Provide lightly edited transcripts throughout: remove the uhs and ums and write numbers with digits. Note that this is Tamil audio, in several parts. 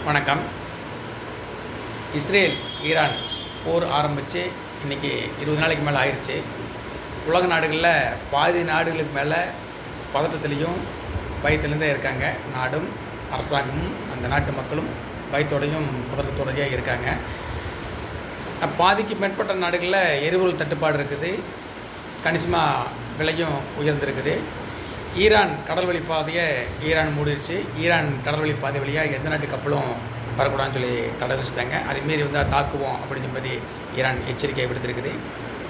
வணக்கம். இஸ்ரேல் ஈரான் போர் ஆரம்பித்து இன்றைக்கி 20 நாளைக்கு மேலே ஆயிடுச்சு. உலக நாடுகளில் பாதி நாடுகளுக்கு மேலே பதட்டத்துலேயும் பயத்துலேருந்தே இருக்காங்க. நாடும் அரசாங்கமும் அந்த நாட்டு மக்களும் பயத்தோடையும் பதட்டத்தோடையே இருக்காங்க. பாதிக்கு மேற்பட்ட நாடுகளில் எரிபொருள் தட்டுப்பாடு இருக்குது. கணிசமாக விலையும் உயர்ந்திருக்குது. ஈரான் கடல்வழி பாதையை ஈரான் மூடிடுச்சு. ஈரான் கடல்வழி பாதை வழியாக எந்த நாட்டு கப்பலும் வரக்கூடாதுன்னு சொல்லி தடை வச்சுட்டாங்க. அதேமாரி வந்தால் தாக்குவோம் அப்படிங்கிற மாதிரி ஈரான் எச்சரிக்கை விடுத்திருக்குது.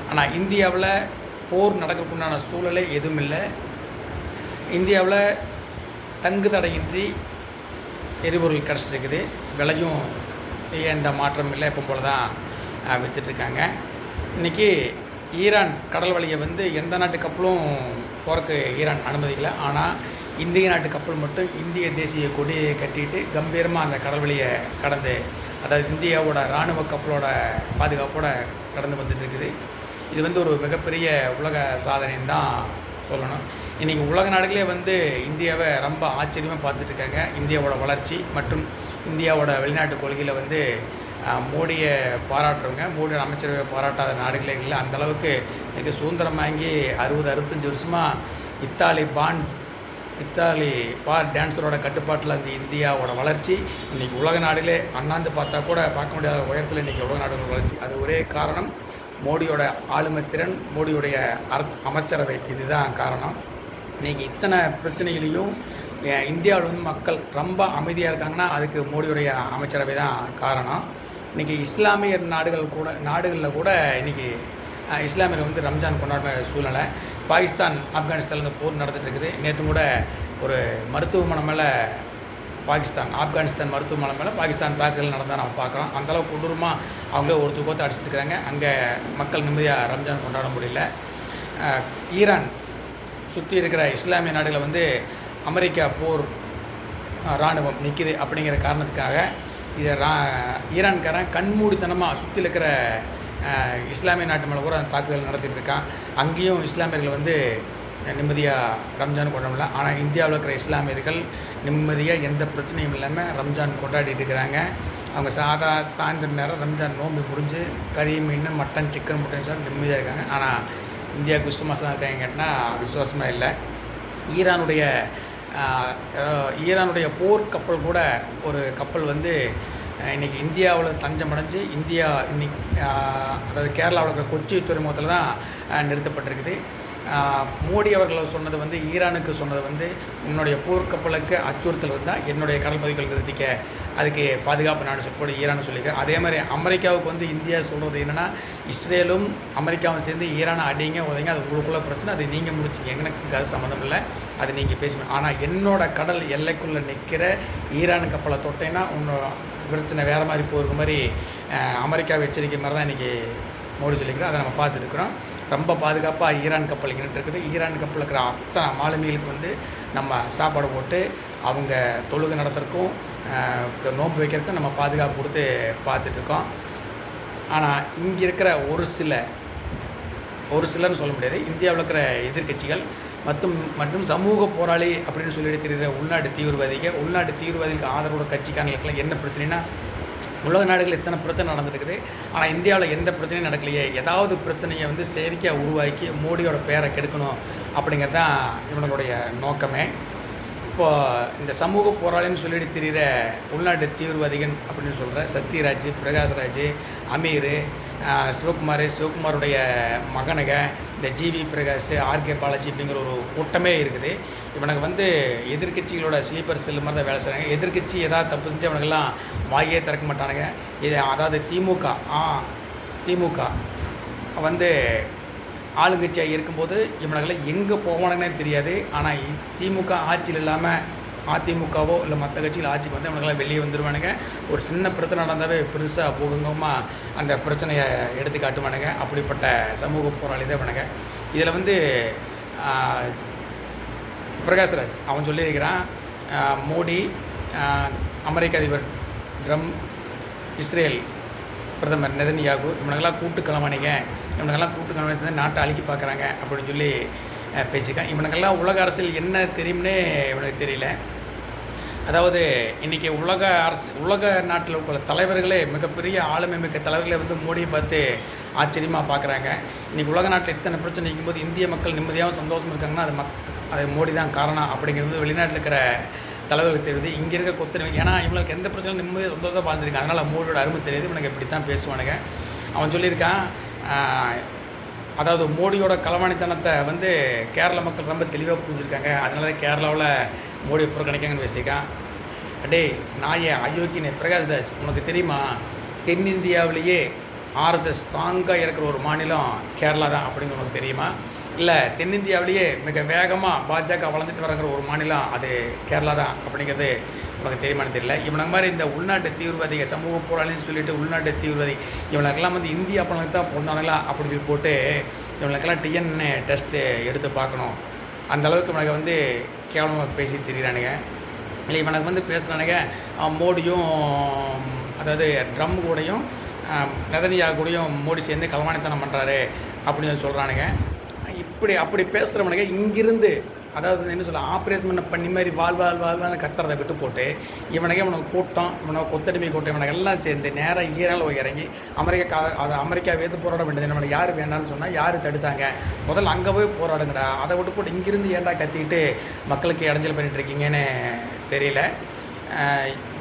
ஆனால் இந்தியாவில் போர் நடக்கிறதுக்குண்டான சூழலே எதுவும் இல்லை. இந்தியாவில் தங்கு தடையின்றி எரிபொருள் கிடச்சிருக்குது. விலையும் எந்த மாற்றம் இல்லை, எப்போ போல தான் விற்றுட்ருக்காங்க. இன்றைக்கி ஈரான் கடல் வழியை எந்த நாட்டு கப்பலும் போகிறக்கு ஈரான் அனுமதிக்கலை. ஆனால் இந்திய நாட்டு கப்பல் மட்டும் இந்திய தேசிய கொடியை கட்டிட்டு கம்பீரமாக அந்த கடல் வழியை கடந்து, அதாவது இந்தியாவோட இராணுவ கப்பலோட பாதுகாப்போடு கடந்து வந்துட்டுருக்குது. இது ஒரு மிகப்பெரிய உலக சாதனைன்னு தான் சொல்லணும். இன்றைக்கி உலக நாடுகளே இந்தியாவை ரொம்ப ஆச்சரியமாக பார்த்துட்ருக்காங்க. இந்தியாவோட வளர்ச்சி மற்றும் இந்தியாவோட வெளிநாட்டு கொள்கையில் மோடியை பாராட்டுறவங்க, மோடியோட அமைச்சரவை பாராட்டாத நாடுகளே இல்லை. அந்தளவுக்கு இன்றைக்கி சுதந்திரம் வாங்கி 60-65 வருஷமாக இத்தாலி பார் டான்ஸரோட கட்டுப்பாட்டில் அந்த இந்தியாவோட வளர்ச்சி இன்றைக்கி உலக நாடுகளே அண்ணாந்து பார்த்தா கூட பார்க்க முடியாத உயரத்தில் இன்றைக்கி உலக நாடுகளோட வளர்ச்சி. அது ஒரே காரணம் மோடியோட ஆளுமைத்திறன், மோடியோடைய அமைச்சரவை. இதுதான் காரணம். இன்றைக்கி இத்தனை பிரச்சனைகளையும் இந்தியாவில் மக்கள் ரொம்ப அமைதியாக இருக்காங்கன்னா அதுக்கு மோடியோடைய அமைச்சரவை தான் காரணம். இன்றைக்கி இஸ்லாமிய நாடுகளில் கூட இன்றைக்கி இஸ்லாமியர் ரம்ஜான் கொண்டாடுற சூழ்நிலை. பாகிஸ்தான் ஆப்கானிஸ்தானில் போர் நடந்துகிட்டு இருக்குது. நேற்று கூட ஒரு மருத்துவமனை மேலே ஆப்கானிஸ்தான் மருத்துவமனை மேலே பாகிஸ்தான் தாக்குதல் நடந்தால் நம்ம பார்க்குறோம். அந்தளவுக்கு கொடூரமாக அவங்களே ஒருத்தர் கோத்து அடிச்சுருக்கிறாங்க. அங்கே மக்கள் நிம்மதியாக ரம்ஜான் கொண்டாட முடியல. ஈரான் சுற்றி இருக்கிற இஸ்லாமிய நாடுகளை அமெரிக்கா போர் இராணுவம் நிற்கிது அப்படிங்கிற காரணத்துக்காக இதை ஈரான்காரன் கண்மூடித்தனமாக சுற்றி இருக்கிற இஸ்லாமிய நாட்டு மேலே கூட தாக்குதல் நடத்திட்டு இருக்கான். அங்கேயும் இஸ்லாமியர்கள் நிம்மதியாக ரம்ஜான் கொண்டாடல. ஆனால் இந்தியாவில் இருக்கிற இஸ்லாமியர்கள் நிம்மதியாக எந்த பிரச்சனையும் இல்லாமல் ரம்ஜான் கொண்டாடிட்டு இருக்கிறாங்க. அவங்க சாயந்தர நேரம் ரம்ஜான் நோம்பு முடிஞ்சு கறி, மீன், மட்டன், சிக்கன், முட்டன் சார் நிம்மதியாக இருக்காங்க. ஆனால் இந்தியாவுக்கு விசுவாசமாக இருக்காங்க கேட்டால் விசுவாசமாக இல்லை. ஈரானுடைய போர் கப்பல் கூட ஒரு கப்பல் இன்றைக்கி இந்தியாவில் தஞ்சமடைஞ்சு அதாவது கேரளாவில் இருக்கிற கொச்சி துறைமுகத்தில் தான் நிறுத்தப்பட்டிருக்குது. மோடி அவர்கள் சொன்னது ஈரானுக்கு சொன்னது உன்னுடைய போர்க்கப்பலுக்கு அச்சுறுத்தல் இருந்தால் என்னுடைய கடல் பகுதிகள் நிறுத்திக்க, அதுக்கு பாதுகாப்பு நாடு சொல்லி ஈரான் சொல்லியிருக்கேன். அதே மாதிரி அமெரிக்காவுக்கு இந்தியா சொல்கிறது என்னென்னா, இஸ்ரேலும் அமெரிக்காவும் சேர்ந்து ஈரானை அடிங்க உதங்க, அது உங்களுக்குள்ள பிரச்சனை, அது நீங்கள் முடிச்சிங்க, எனக்கு அது சம்மந்தம் இல்லை, அது நீங்கள் பேசுவேன். ஆனால் என்னோடய கடல் எல்லைக்குள்ளே நிற்கிற ஈரான் கப்பலை தொட்டேன்னா உன்னோட பிரச்சனை வேறு மாதிரி போகிற மாதிரி அமெரிக்காவை எச்சரிக்கை மாதிரி தான் இன்றைக்கி மோடி சொல்லிக்கிறோம். அதை நம்ம பார்த்துருக்குறோம். ரொம்ப பாதுகாப்பாக ஈரான் கப்பல் இருக்குது. ஈரான் கப்பல் இருக்கிற அத்தனை மாலுமிகளுக்கு நம்ம சாப்பாடு போட்டு அவங்க தொழுகை நடத்துறதுக்கும் நோன்பு வைக்கிறதுக்கும் நம்ம பாதுகாப்பு கொடுத்து பார்த்துட்ருக்கோம். ஆனால் இங்கே இருக்கிற ஒரு சிலர்னு சொல்ல முடியாது, இந்தியாவில் இருக்கிற எதிர்க்கட்சிகள் மற்றும் சமூக போராளி அப்படின்னு சொல்லிட்டு தெரிகிற உள்நாட்டு தீவிரவாதிகளுக்கு ஆதரவோட கட்சிக்காரங்களுக்கெல்லாம் என்ன பிரச்சனைனா, உலக நாடுகள் இத்தனை பிரச்சனை நடந்துருக்குது, ஆனால் இந்தியாவில் எந்த பிரச்சனையும் நடக்கலையே. ஏதாவது பிரச்சனையை செயற்கையாக உருவாக்கி மோடியோட பேரை கெடுக்கணும் அப்படிங்கிறது தான் இவங்களுடைய நோக்கமே. இப்போது இந்த சமூக போராளின்னு சொல்லிட்டு தெரிகிற உள்நாட்டு தீவிரவாதிகள் அப்படின்னு சொல்கிற சத்யராஜ், பிரகாஷ்ராஜ், அமீர், சிவகுமாருடைய மகனுக, இந்த ஜிவி பிரகாஷ், ஆர்கே பாலாஜி அப்படிங்கிற ஒரு கூட்டமே இருக்குது. இவனுக்கு எதிர்கட்சிகளோட ஸ்லீப்பர் செல்லு மாதிரி தான் வேலை செய்கிறாங்க. எதிர்கட்சி ஏதாவது தப்பு செஞ்சு அவனுக்கெல்லாம் வாயே திறக்க மாட்டானுங்க. அதாவது திமுக ஆளுங்கட்சியாக இருக்கும்போது இவனுக்கெல்லாம் எங்கே போவானுங்கன்னே தெரியாது. ஆனால் திமுக ஆட்சியில் இல்லாமல் அதிமுகவோ இல்லை மற்ற கட்சிகள் ஆட்சிக்கு இவனுக்கெல்லாம் வெளியே வந்துடுவானுங்க. ஒரு சின்ன பிரச்சனை நடந்தாவே பெருசாக பூகங்கமாக அந்த பிரச்சனையை எடுத்து காட்டுவானுங்க. அப்படிப்பட்ட சமூக போராளி தான் இவனுங்க. இதில் பிரகாஷ்ராஜ் அவன் சொல்லியிருக்கிறான், மோடி, அமெரிக்க அதிபர் ட்ரம்ப், இஸ்ரேல் பிரதமர் நெதன்யாகு இவனுக்கெல்லாம் கூட்டு களவாணிங்க நாட்டை அழிக்க பார்க்குறாங்க அப்படின்னு சொல்லி பேசியிருக்கான். இவனுக்கெல்லாம் உலக அரசியல் என்ன தெரியும்னே இவனுக்கு தெரியல. அதாவது இன்றைக்கி உலக நாட்டில் உள்ள தலைவர்களே மிகப்பெரிய ஆளுமை மிக்க தலைவர்களே வந்து மோடியை பார்த்து ஆச்சரியமாக பார்க்குறாங்க. இன்றைக்கி உலக நாட்டில் இத்தனை பிரச்சனை இருக்கும்போது இந்திய மக்கள் நிம்மதியாகவும் சந்தோஷம் இருக்காங்கன்னா அது மோடி தான் காரணம் அப்படிங்கிறது வெளிநாட்டில் இருக்கிற தலைவர்களுக்கு தெரியுது. இங்கே இருக்க கொத்தனை ஏன்னா இவங்களுக்கு எந்த பிரச்சனையும் நிம்மதியாக சந்தோஷமாக பார்த்துருக்காங்க. அதனால் மோடியோட அருமை தெரியுது. இவனுக்கு இப்படி தான் பேசுவானுங்க. அவன் சொல்லியிருக்கான், அதாவது மோடியோட களவாணித்தனத்தை வந்து கேரள மக்கள் ரொம்ப தெளிவாக புரிஞ்சுருக்காங்க. அதனால தான் கேரளாவில் மோடியை புறக்கணிக்காங்கன்னு பேசியிருக்கான். அடே நாயே அயோக்கியனே பிரகாஷ்ராஜ், உனக்கு தெரியுமா தென்னிந்தியாவிலேயே ஆர்எஸ்எஸ் ஸ்ட்ராங்காக இருக்கிற ஒரு மாநிலம் கேரளா தான் அப்படிங்கிற உனக்கு தெரியுமா? இல்லை தென்னிந்தியாவிலேயே மிக வேகமாக பாஜக வளர்ந்துட்டு வரங்கிற ஒரு மாநிலம் அது கேரளா தான் அப்படிங்கிறது உனக்கு தெரியுமான்னு தெரியல. இவனுக்கு மாதிரி இந்த உள்நாட்டு தீவிரவாதிகள் சமூக போராளின்னு சொல்லிட்டு உள்நாட்டு தீவிரவாதி இவனுக்கெல்லாம் வந்து இந்தியா பணம் தான் பிறந்தானுங்களா அப்படின்னு சொல்லி போட்டு இவனுக்கெல்லாம் டிஎன்ஏ டெஸ்ட்டு எடுத்து பார்க்கணும். அந்தளவுக்கு இவனுக்கு வந்து கேவலமாக பேசி திரிகிறானுங்க. இல்லை இவனுக்கு வந்து பேசுகிறானுங்க மோடியும் அதாவது ட்ரம் கூடையும் நெதன்யா கூடயும் மோடி சேர்ந்து களவாணித்தனம் பண்ணுறாரு அப்படின்னு சொல்கிறானுங்க. அப்படி பேசுகிறவனுங்க இங்கிருந்து அதாவது என்ன சொல்ல ஆப்ரேஷன் பண்ணி மாதிரி வாழ்வான்னு கத்துறதை விட்டு போட்டு இவனுக்கு கூட்டம் கொத்தடிமை கூட்டம் இவனுக்கு எல்லாம் சேர்ந்து நேராக ஈரானில் இறங்கி அமெரிக்கா வேந்து போராட வேண்டியது. நம்மளை யார் வேண்டான்னு சொன்னால் யார் தடுத்தாங்க? முதல்ல அங்கே போய் போராடுங்கடா. அதை விட்டு போட்டு இங்கிருந்து ஏன்டா கத்திக்கிட்டு மக்களுக்கு இடைஞ்சல் பண்ணிகிட்ருக்கீங்கன்னு தெரியல.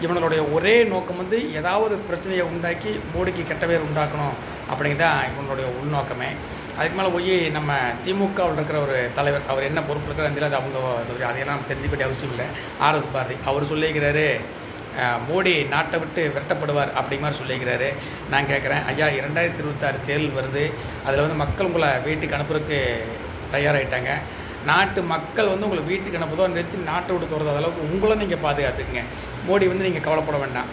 இவனுடைய ஒரே நோக்கம் வந்து ஏதாவது பிரச்சனையை உண்டாக்கி மோடிக்கு கெட்ட பேர் உண்டாக்கணும் அப்படிங்கிறதான் இவனுடைய உள்நோக்கமே. அதுக்கு மேலே போய் நம்ம திமுகவில் இருக்கிற ஒரு தலைவர் அவர் என்ன பொறுப்பு இருக்கிற அந்த அது அவங்க அதையெல்லாம் நம்ம தெரிஞ்சுக்க வேண்டிய அவசியம் இல்லை. ஆர்எஸ் பாரதி அவர் சொல்லிக்கிறாரு மோடி நாட்டை விட்டு விரட்டப்படுவார் அப்படிங்கிற மாதிரி சொல்லிக்கிறாரு. நான் கேட்குறேன், ஐயா 2026 தேர்தல் வருது, அதில் வந்து மக்கள் உங்களை வீட்டுக்கு அனுப்புறதுக்கு தயாராகிட்டாங்க. நாட்டு மக்கள் வந்து உங்களை வீட்டுக்கு அனுப்புதோ நிறுத்தி நாட்டை விட்டு தோறது அளவுக்கு உங்களை நீங்கள் பாதுகாத்துக்குங்க. மோடி வந்து நீங்கள் கவலைப்பட வேண்டாம்.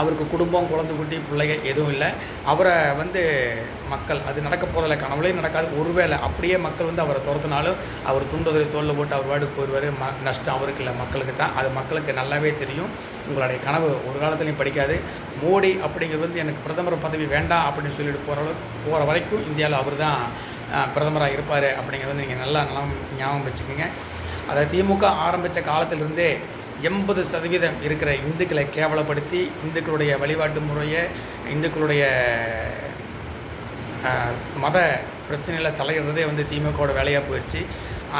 அவருக்கு குடும்பம் குழந்தை குட்டி பிள்ளைகள் எதுவும் இல்லை. அவரை வந்து மக்கள் அது நடக்க போகிறதில்ல, கனவுலே நடக்காது. ஒருவேளை அப்படியே மக்கள் வந்து அவரை துரத்தினாலும் அவர் துண்டுதலை தோளில் போட்டு அவர் வாடுக்கு போயிடுவார். நஷ்டம் அவருக்கு இல்லை, மக்களுக்கு தான். அது மக்களுக்கு நல்லாவே தெரியும். உங்களுடைய கனவு ஒரு காலத்துலையும் படிக்காது. மோடி அப்படிங்கிறது வந்து எனக்கு பிரதமர் பதவி வேண்டாம் அப்படின்னு சொல்லிட்டு போகிற வரைக்கும் இந்தியாவில் அவர் தான் பிரதமராக இருப்பார் அப்படிங்கிறது வந்து நீங்கள் நல்லா ஞாபகம் வச்சுக்கோங்க. அதை திமுக ஆரம்பித்த காலத்திலிருந்தே 80% இருக்கிற இந்துக்களை கேவலப்படுத்தி இந்துக்களுடைய வழிபாட்டு முறையை இந்துக்களுடைய மத பிரச்சனையில் தலையிடுறதே வந்து திமுகவோட வேலையாக போயிடுச்சு.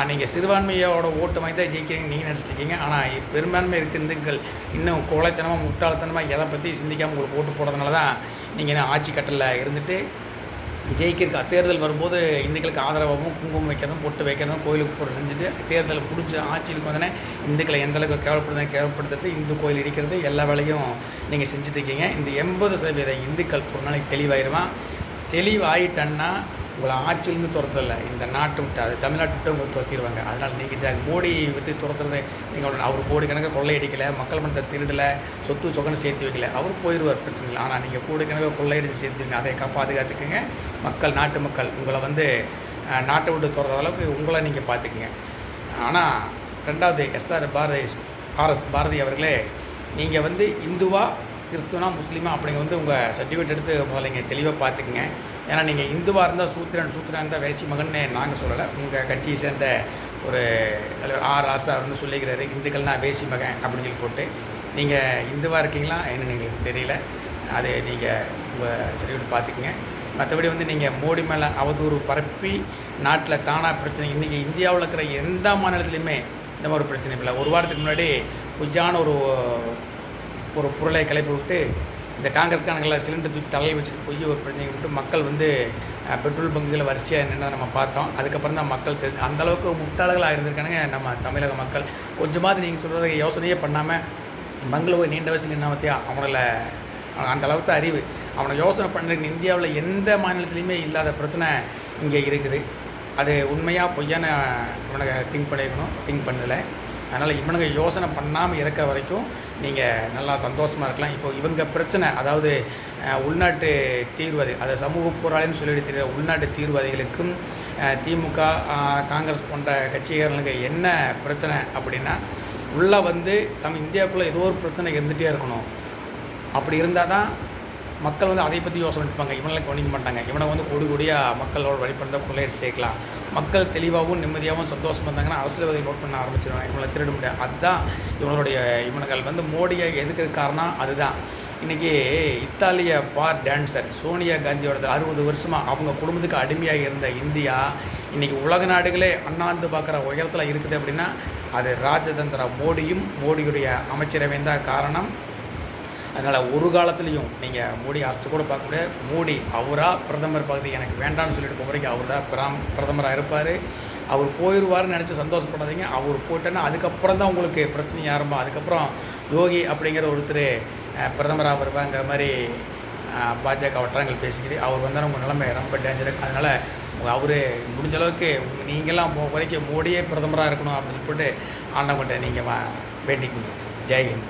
நீங்கள் சிறுபான்மையோட ஓட்டு வாங்கி தான் ஜெயிக்கிறீங்க நீங்கள் நினச்சிருக்கீங்க. ஆனால் பெரும்பான்மை இருக்க இந்துக்கள் இன்னும் கோழைத்தனமாக முட்டாள்தனமாக எதை பற்றி சிந்திக்காமல் உங்களுக்கு ஓட்டு போடுறதுனால தான் நீங்கள் ஆட்சி கட்டலில் இருந்துட்டு ஜெயிக்கிறதுக்கு தேர்தல் வரும்போது இந்துக்களுக்கு ஆதரவாகவும் குங்குமம் வைக்கிறதும் பொட்டு வைக்கிறதும் கோயிலுக்கு போட்டு செஞ்சுட்டு தேர்தலை பிடிச்சி ஆட்சியிலுக்கு வந்தோடனே இந்துக்களை எந்தளவுக்கு கேவலப்படுத்துறது இந்து கோயில் இடிக்கிறது எல்லா வேலையும் நீங்கள் செஞ்சுட்ருக்கீங்க. இந்த 80% இந்துக்கள் ஒரு நாளைக்கு தெளிவாயிட்டன்னா உங்களை ஆட்சியிலேருந்து துரத்ததில்லை, இந்த நாட்டை விட்டு அது தமிழ்நாட்டை விட்டு உங்களை துரத்திடுவாங்க. அதனால் நீங்கள் மோடி விட்டு துரத்துறது நீங்கள் அவர் கோடிக்கணக்காக கொள்ளையடிக்கலை, மக்கள் பணத்தை திருடலை, சொத்து சொகனை சேர்த்து வைக்கல, அவர் போயிடுவார், பிரச்சனை இல்லை. ஆனால் நீங்கள் கோடிக்கணக்காக கொள்ளையடிச்சு சேர்த்துருங்க, அதை பாதுகாத்துக்குங்க. நாட்டு மக்கள் உங்களை வந்து நாட்டை விட்டு துரத்த அளவுக்கு உங்களை நீங்கள் பார்த்துக்குங்க. ஆனால் ரெண்டாவது ஆர்எஸ் பாரதி அவர்களே, நீங்கள் வந்து இந்துவா கிறிஸ்துவனா முஸ்லீமா அப்படிங்க வந்து உங்கள் சர்டிஃபிகேட் எடுத்து முதல்ல நீங்கள் தெளிவாக பார்த்துக்குங்க. ஏன்னா நீங்கள் இந்துவாக இருந்தால் சூத்திரன் இருந்தால் வேசி மகன்னு நாங்கள் சொல்லலை. உங்கள் கட்சியை சேர்ந்த ஒரு தலைவர் ராசா வந்து சொல்லிக்கிறாரு இந்துக்கள்னால் வேசி மகன் அப்படின்னு சொல்லி போட்டு. நீங்கள் இந்துவாக இருக்கீங்களா என்னன்னு எங்களுக்கு தெரியல. அது நீங்கள் உங்கள் சர்டிஃபிகேட் பார்த்துக்குங்க. மற்றபடி வந்து நீங்கள் மோடி மேலே அவதூறு பரப்பி நாட்டில் தானாக பிரச்சனை இன்றைக்கி இந்தியாவில் இருக்கிற எந்த மாநிலத்துலையுமே இந்த மாதிரி ஒரு பிரச்சனை இல்லை. ஒரு வாரத்துக்கு முன்னாடி பொய்யான ஒரு பொருளை கிளப்பி விட்டு இந்த காங்கிரஸ்காரங்களை சிலிண்டர் தூக்கி தலையில் வச்சுட்டு போய் ஒரு பிரச்சனை விட்டு மக்கள் வந்து பெட்ரோல் பங்குகளை வரிசையாக என்னென்ன நம்ம பார்த்தோம். அதுக்கப்புறம் தான் மக்கள் தெரிஞ்சு அந்தளவுக்கு முட்டாளர்களாக இருந்திருக்கானுங்க நம்ம தமிழக மக்கள். கொஞ்சமாவது நீங்கள் சொல்கிறத யோசனையே பண்ணாமல் பங்கில் போய் நீண்ட வயசு நின்று பற்றியா அவங்கள அந்தளவுக்கு அறிவு அவனை யோசனை பண்ணுறதுக்கு இந்தியாவில் எந்த மாநிலத்துலேயுமே இல்லாத பிரச்சனை இங்கே இருக்குது. அது உண்மையாக பொய்யான இவனுக்கு திங்க் பண்ணலை. அதனால் இவனுங்க யோசனை பண்ணாமல் இருக்க வரைக்கும் நீங்கள் நல்லா சந்தோஷமாக இருக்கலாம். இப்போ இவங்க பிரச்சனை அதாவது உள்நாட்டு தீவிரவாதி அதை சமூக போராளின்னு சொல்லிட்டு தெரிகிற உள்நாட்டு தீவிரவாதிகளுக்கும் திமுக காங்கிரஸ் போன்ற கட்சிக்காரர்களுக்கு என்ன பிரச்சனை அப்படின்னா உள்ளே வந்து இந்தியாவுக்குள்ளே ஏதோ ஒரு பிரச்சனை இருந்துகிட்டே இருக்கணும். அப்படி இருந்தால் தான் மக்கள் வந்து அதை பற்றி யோசனை எடுப்பாங்க. இவனெல்லாம் கவனிக்க மாட்டாங்க. இவனை வந்து கோடி கோடியாக மக்களோட வழிபடுறத கொள்ளையை சேர்க்கலாம். மக்கள் தெளிவாகவும் நிம்மதியாகவும் சந்தோஷமாக இருந்தாங்கன்னா அரசியல்வாதி நோட் பண்ண ஆரம்பிச்சிடுவாங்க. இவங்களை திருட முடியாது. அதுதான் இவனுங்கள் வந்து மோடியை எதுக்கு காரணம் அதுதான். இன்றைக்கி இத்தாலிய பார் டான்ஸர் சோனியா காந்தியோட 60 வருஷமாக அவங்க குடும்பத்துக்கு அடிமையாக இருந்த இந்தியா இன்றைக்கி உலக நாடுகளே அண்ணாந்து பார்க்குற உயரத்தில் இருக்குது அப்படின்னா அது ராஜதந்திர மோடியுடைய அமைச்சரவையும் தான் காரணம். அதனால் ஒரு காலத்துலேயும் நீங்கள் மோடி ஆஸ்தி கூட பார்க்க முடியாது. மோடி அவராக பிரதமர் பகுதி எனக்கு வேண்டான்னு சொல்லிட்டு போகிற வரைக்கும் அவர் தான் பிரதமராக இருப்பார். அவர் போயிடுவார்னு நினச்சி சந்தோஷப்படாதீங்க. அவர் போயிட்டேன்னா அதுக்கப்புறம் தான் உங்களுக்கு பிரச்சனை ஆரம்பம். அதுக்கப்புறம் யோகி அப்படிங்கிற ஒருத்தர் பிரதமராக வருவாங்கிற மாதிரி பாஜக வட்டாரங்கள் பேசிக்கிது. அவர் வந்தால் உங்கள் நிலைமை ரொம்ப டேஞ்சருக்கு. அதனால் அவர் முடிஞ்ச அளவுக்கு நீங்கள்லாம் வரைக்கும் மோடியே பிரதமராக இருக்கணும் அப்படின்னு சொல்லிட்டு ஆண்டவங்கிட்ட நீங்கள் வேண்டிக்கணும். ஜெய்ஹிந்த்.